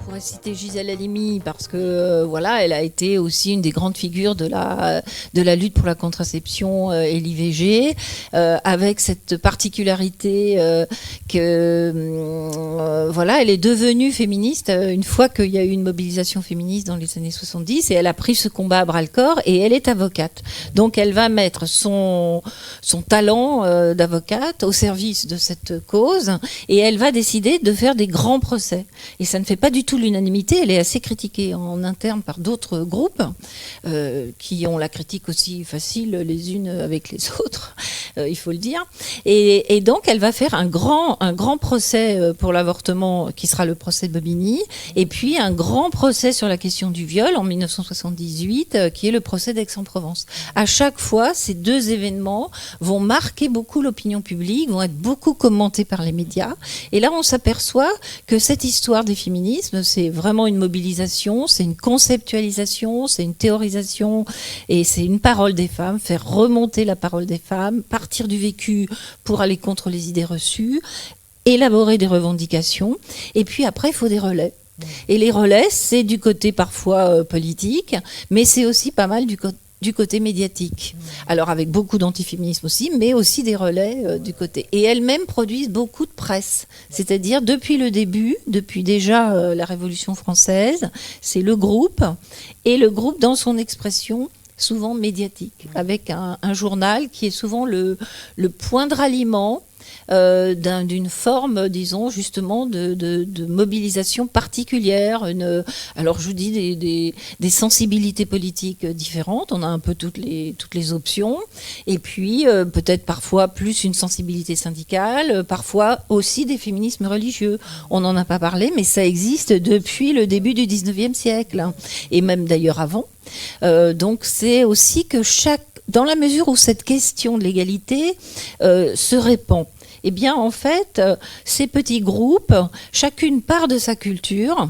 pourrait citer Gisèle Halimi parce que voilà, elle a été aussi une des grandes figures de la lutte pour la contraception et l'IVG, avec cette particularité que voilà, elle est devenue féministe une fois qu'il y a eu une mobilisation féministe dans les années 70 et elle a pris ce combat à bras-le-corps et elle est avocate. Donc elle va mettre son talent d'avocate au service de cette cause et elle va décider de faire des grands procès. Et ça ne fait pas du tout l'unanimité, elle est assez critiquée en interne par d'autres groupes qui ont la critique aussi facile les unes avec les autres, il faut le dire. Et donc elle va faire un grand procès pour l'avortement qui sera le procès de Bobigny, et puis un grand procès sur la question du viol en 1978 qui est le procès d'Aix-en-Provence. À chaque fois, ces deux événements vont marquer beaucoup l'opinion publique, vont être beaucoup commentés par les médias. Et là, on s'aperçoit que cette histoire des féminismes, c'est vraiment une mobilisation, c'est une conceptualisation, c'est une théorisation et c'est une parole des femmes, faire remonter la parole des femmes, partir du vécu pour aller contre les idées reçues, élaborer des revendications et puis après, il faut des relais. Et les relais, c'est du côté parfois politique, mais c'est aussi pas mal du côté médiatique. Alors avec beaucoup d'antiféminisme aussi, mais aussi des relais du côté. Et elles-mêmes produisent beaucoup de presse. C'est-à-dire depuis le début, depuis déjà la Révolution française, c'est le groupe, et le groupe dans son expression souvent médiatique, avec un journal qui est souvent le point de ralliement d'une forme, disons, justement, de mobilisation particulière. Alors, je vous dis des sensibilités politiques différentes. On a un peu toutes les options. Et puis, peut-être parfois plus une sensibilité syndicale, parfois aussi des féminismes religieux. On n'en a pas parlé, mais ça existe depuis le début du 19e siècle, hein, et même d'ailleurs avant. Donc, c'est aussi que dans la mesure où cette question de l'égalité se répand, eh bien, en fait, ces petits groupes, chacune part de sa culture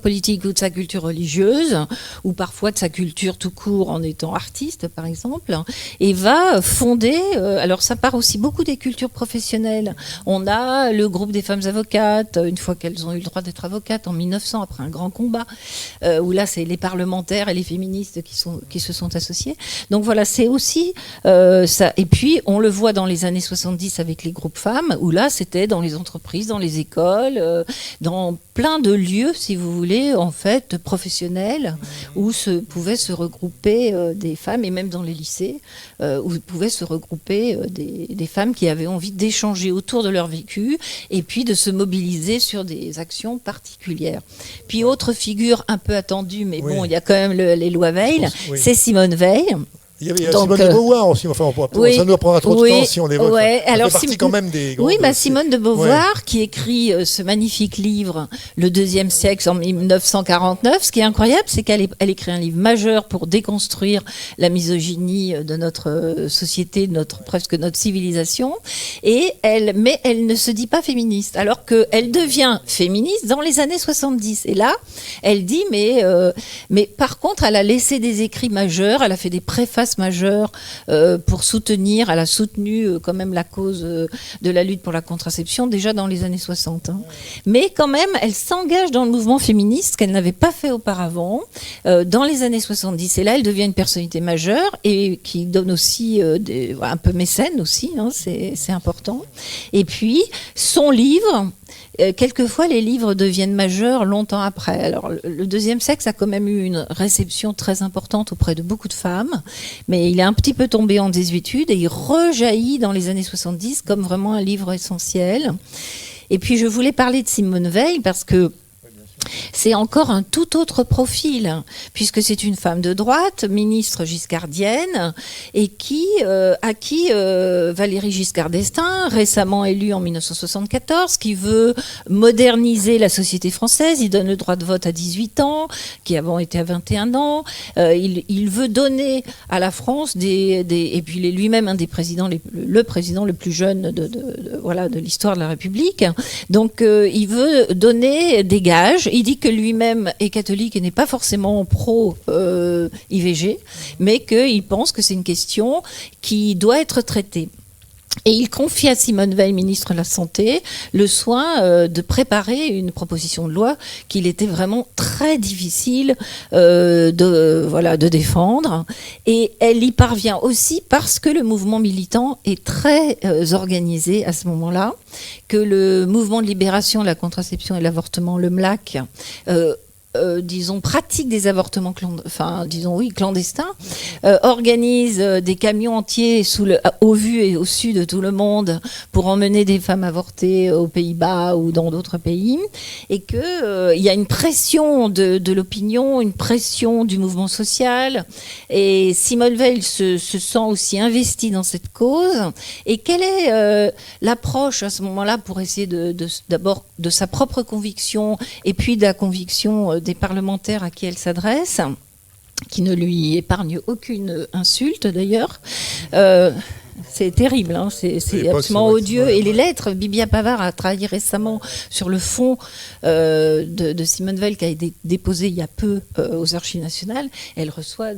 politique ou de sa culture religieuse, ou parfois de sa culture tout court en étant artiste, par exemple, et va fonder, alors ça part aussi beaucoup des cultures professionnelles. On a le groupe des femmes avocates, une fois qu'elles ont eu le droit d'être avocates, en 1900, après un grand combat, où là, c'est les parlementaires et les féministes qui se sont associés. Donc voilà, c'est aussi ça. Et puis, on le voit dans les années 70 avec les groupes femmes, où là, c'était dans les entreprises, dans les écoles, dans plein de lieux, si vous voulez, en fait, professionnels, où pouvaient se regrouper des femmes, et même dans les lycées, où pouvaient se regrouper des femmes qui avaient envie d'échanger autour de leur vécu, et puis de se mobiliser sur des actions particulières. Puis, autre figure un peu attendue, mais bon, il y a quand même les lois Veil, c'est Simone Veil. Il y a Simone de Beauvoir aussi, enfin, ça nous prendra trop de temps si on l'évoque. Ouais, alors, partie quand même des grandes... Oui, Simone de Beauvoir, qui écrit ce magnifique livre, Le deuxième siècle, en 1949. Ce qui est incroyable, c'est qu'elle écrit un livre majeur pour déconstruire la misogynie de notre société, presque notre civilisation. Mais elle ne se dit pas féministe, alors qu'elle devient féministe dans les années 70. Et là, elle dit, mais par contre, elle a laissé des écrits majeurs, elle a fait des préfaces majeure pour soutenir, elle a soutenu quand même la cause de la lutte pour la contraception déjà dans les années 60. Hein. Mais quand même, elle s'engage dans le mouvement féministe, ce qu'elle n'avait pas fait auparavant, dans les années 70. Et là, elle devient une personnalité majeure et qui donne aussi un peu mécène aussi, hein, c'est important. Et puis, son livre... quelquefois, les livres deviennent majeurs longtemps après. Alors, le deuxième sexe a quand même eu une réception très importante auprès de beaucoup de femmes, mais il est un petit peu tombé en désuétude et il rejaillit dans les années 70 comme vraiment un livre essentiel. Et puis, je voulais parler de Simone Veil parce que c'est encore un tout autre profil, puisque c'est une femme de droite, ministre giscardienne, et à qui Valéry Giscard d'Estaing, récemment élue en 1974, qui veut moderniser la société française, il donne le droit de vote à 18 ans, qui avant était à 21 ans, il veut donner à la France et puis il est lui-même un des présidents, le président le plus jeune de l'histoire de la République, donc il veut donner des gages. Il dit que lui-même est catholique et n'est pas forcément pro-IVG, mais qu'il pense que c'est une question qui doit être traitée. Et il confie à Simone Veil, ministre de la Santé, le soin de préparer une proposition de loi qu'il était vraiment très difficile de défendre. Et elle y parvient aussi parce que le mouvement militant est très organisé à ce moment-là, que le mouvement de libération de la contraception et de l'avortement, le MLAC, pratique des avortements clandestins, organise des camions entiers au vu et au su de tout le monde pour emmener des femmes avortées aux Pays-Bas ou dans d'autres pays, et que il y a une pression de l'opinion, une pression du mouvement social, et Simone Veil se sent aussi investie dans cette cause. Et quelle est l'approche à ce moment-là pour essayer d'abord de sa propre conviction et puis de la conviction des parlementaires à qui elle s'adresse, qui ne lui épargnent aucune insulte d'ailleurs. C'est terrible, hein, c'est absolument odieux. Et les lettres, Bibia Pavard a travaillé récemment sur le fond de Simone Veil qui a été déposé il y a peu aux Archives nationales. Elle reçoit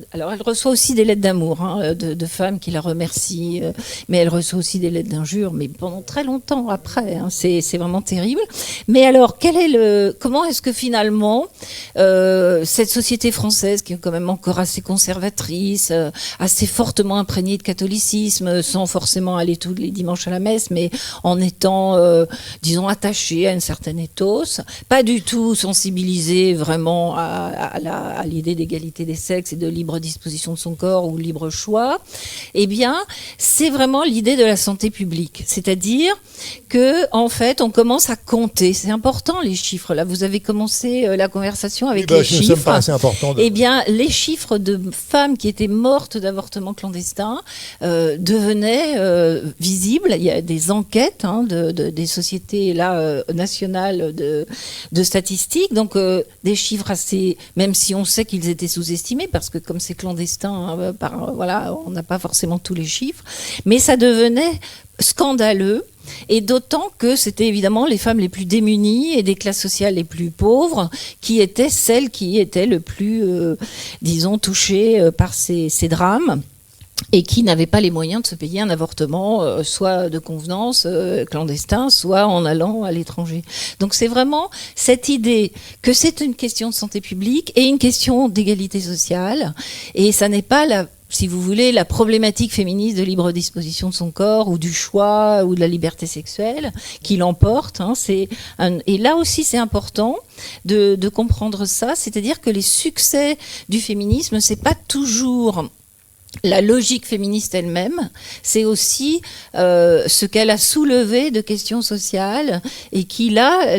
aussi des lettres d'amour de femmes qui la remercient, mais elle reçoit aussi des lettres d'injures, mais pendant très longtemps après. Hein, c'est vraiment terrible. Mais alors, comment est-ce que finalement cette société française, qui est quand même encore assez conservatrice, assez fortement imprégnée de catholicisme, sans forcément aller tous les dimanches à la messe, mais en étant, attachée à une certaine ethos, pas du tout sensibilisée vraiment à l'idée d'égalité des sexes et de libre disposition de son corps ou libre choix, eh bien, c'est vraiment l'idée de la santé publique. C'est-à-dire que, en fait, on commence à compter. C'est important, les chiffres. Là, vous avez commencé la conversation avec les chiffres. Pas assez important Eh bien, les chiffres de femmes qui étaient mortes d'avortement clandestin devenaient visibles. Il y a des enquêtes des sociétés nationales de statistiques, donc des chiffres assez, même si on sait qu'ils étaient sous-estimés, parce que comme c'est clandestin, on n'a pas forcément tous les chiffres, mais ça devenait scandaleux. Et d'autant que c'était évidemment les femmes les plus démunies et des classes sociales les plus pauvres qui étaient celles qui étaient le plus, touchées par ces drames, et qui n'avaient pas les moyens de se payer un avortement, soit de convenance clandestin, soit en allant à l'étranger. Donc c'est vraiment cette idée que c'est une question de santé publique et une question d'égalité sociale, et ça n'est pas si vous voulez, la problématique féministe de libre disposition de son corps ou du choix ou de la liberté sexuelle qui l'emporte. Et là aussi, c'est important de comprendre ça, c'est-à-dire que les succès du féminisme, c'est pas toujours la logique féministe elle-même, c'est aussi ce qu'elle a soulevé de questions sociales et qui là,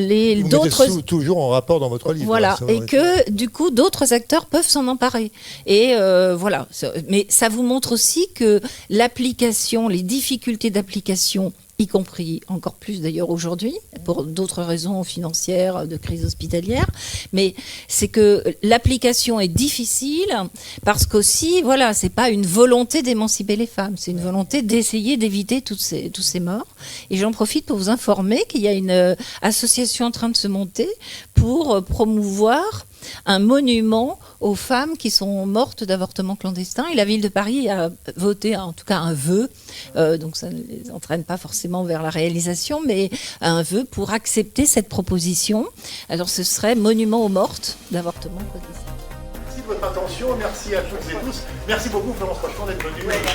d'autres toujours en rapport dans votre livre. Voilà, et que du coup d'autres acteurs peuvent s'en emparer. Et voilà, mais ça vous montre aussi que l'application, les difficultés d'application, y compris encore plus d'ailleurs aujourd'hui, pour d'autres raisons financières, de crise hospitalière, mais c'est que l'application est difficile parce qu'aussi, voilà, c'est pas une volonté d'émanciper les femmes, c'est une volonté d'essayer d'éviter tous ces morts. Et j'en profite pour vous informer qu'il y a une association en train de se monter pour promouvoir un monument aux femmes qui sont mortes d'avortement clandestin. Et la ville de Paris a voté, en tout cas, un vœu, donc ça ne les entraîne pas forcément vers la réalisation, mais un vœu pour accepter cette proposition. Alors ce serait monument aux mortes d'avortement clandestin. Merci de votre attention, merci à toutes et tous. Merci beaucoup Florence Rochefort d'être venue. Merci.